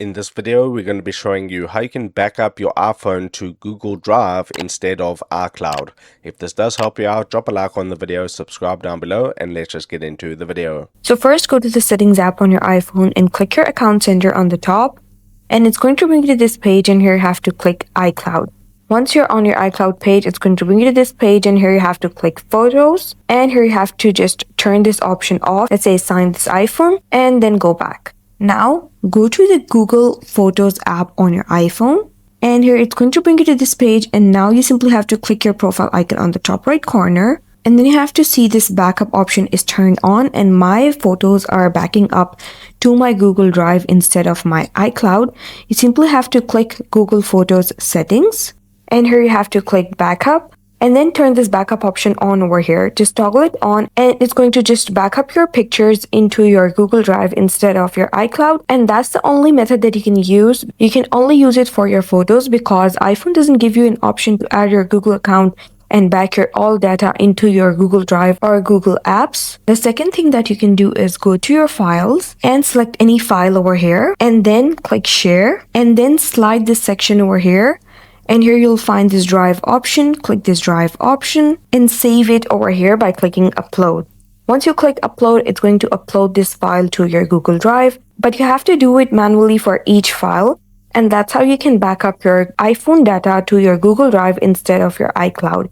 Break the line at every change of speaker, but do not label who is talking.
In this video, we're going to be showing you how you can back up your iPhone to Google Drive instead of iCloud. If this does help you out, drop a like on the video, subscribe down below, and let's just get into the video.
So first go to the settings app on your iPhone and click your account center on the top. And it's going to bring you to this page, and here you have to click iCloud. Once you're on your iCloud page, it's going to bring you to this page, and here you have to click Photos. And here you have to just turn this option off. Let's say sign this iPhone and then go back. Now go to the Google Photos app on your iPhone. And here it's going to bring you to this page, and now you simply have to click your profile icon on the top right corner. And then you have to see this backup option is turned on, and my photos are backing up to my Google Drive instead of my iCloud. You simply have to click Google Photos settings, and here you have to click backup, and then turn this backup option on over here. Just toggle it on, and it's going to just back up your pictures into your Google Drive instead of your iCloud. And that's the only method that you can use. You can only use it for your photos because iPhone doesn't give you an option to add your Google account and back your all data into your Google Drive or Google Apps. The second thing that you can do is go to your files and select any file over here, and then click share, and then slide this section over here. And here you'll find this drive option. Click this drive option and save it over here by clicking upload. Once you click upload, it's going to upload this file to your Google Drive, but you have to do it manually for each file. And that's how you can back up your iPhone data to your Google Drive instead of your iCloud.